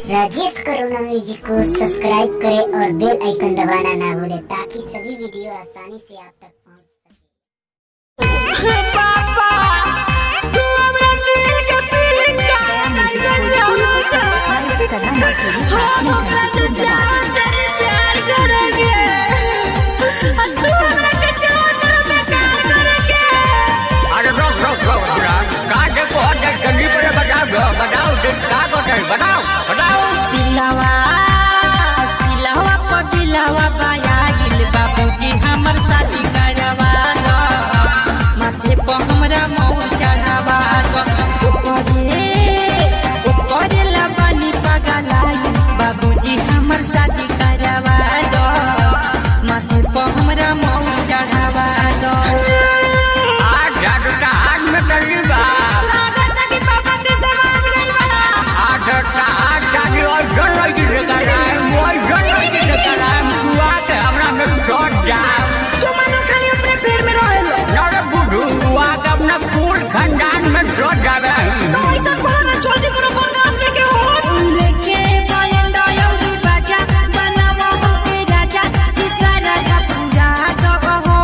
राजेश करुणा music को subscribe करें और बेल आइकन दबाना ना भूलें ताकि सभी वीडियो आसानी से आप तक पहुंच सके। पापा तू हमरा दिल के फीलिंग का नहीं समझा हम हमरा से जान तेरी प्यार करेंगे तू हमरा के जान में प्यार करेंगे। अरे रो का के को हट जल्दी पर बताओ का को बताओ सिलवा पदिलवा बाया गिल बाबूजी हमर शादी करवा दो माथे पर हमरा मौर चढ़ावा दो ऊपर लबानी पगलाई बाबूजी हमर शादी करवा दो माथे पर हमरा मौर चढ़ावा दो। आज जादूटा हाथ में करली बा लागत कि पापा के समाज गइल बड़ा आज जादू और जन लगी रे कराए मोय जन लगी रे कराए बुआ के हमरा में शॉट जा तू मनो खाली अपने पेड़ में रहेलो नरे बुढ़ुआ के अपना पूल खानदान में शॉट जावे तो ऐसा बोला ना जल्दी करो बर्दाश्त लेके हो लेके बायंदा यौरी बाजा बनावा हमके राजा इशारा का पूरा तो हो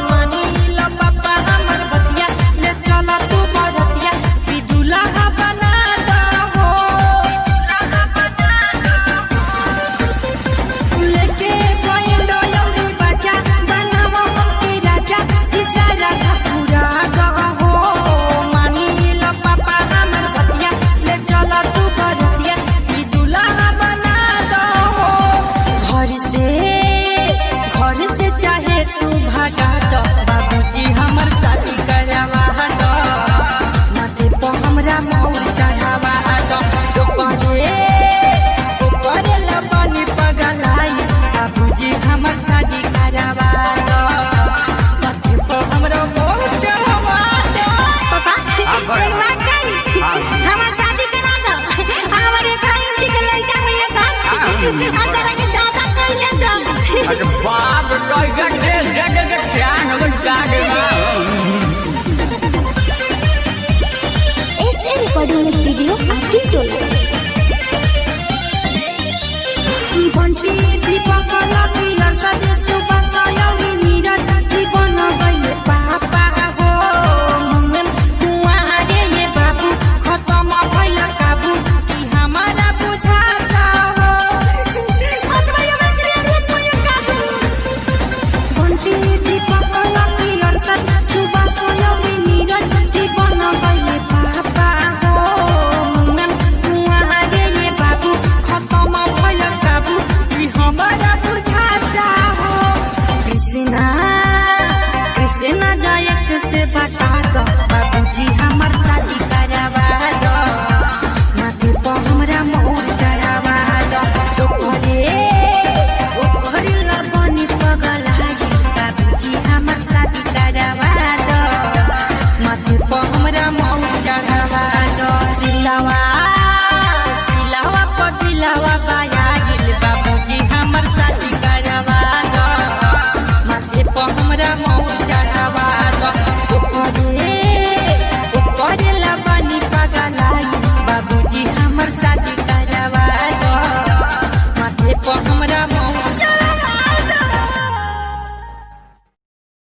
मानी लो पापा हमर बतिया ले चला तू बरतिया विदुला बना दो लेके बायंदा यौरी बाजा बनावा हमके राजा इशारा का पूरा तो हो मानी लो पापा हमर बतिया ले चला तू बरतिया विदुला बना दो घर से चाहे तू भागा दो बाबूजी हमर शादी करवा दो माथे पर हमरा मौर चढ़ावा दो ऊपर लबानी पगलाई बाबूजी हमर शादी करवा दो माथे पर हमरा मौर चढ़ावा दो। पापा एक बात कही हमर शादी करा दो हमर 1 इंच के लड़का भैया साहब अंदर के दादा कहिया सब अरे बाप रे का देश जगह के ध्यान हो का दे एसए रिकॉर्डिंग स्टूडियो आकिल टोला। बंटी दीपक लकी हर्षद सुबह यौरी नीरज जीवन गइले पापा हो मुंगन कुआरे ये बाबू खत्म भइल काबू कि हमारा बुझाता हो अतवा ये क्रिया कोई काबू बंटी दीपक लकी हर्षद सुबह यौरी नीरज जीवन गइले पापा हो मुंगन कुआरे ये बाबू खत्म भइल काबू कि हमारा बुझाता हो कृष्णा जायक से बता दो बाबूजी हमर शादी करवा दो माथे पर हमरा मौर चढ़ावा दो ओकरे लगनी पगलाई बाबूजी हमर शादी करवा दो माथे पर हमरा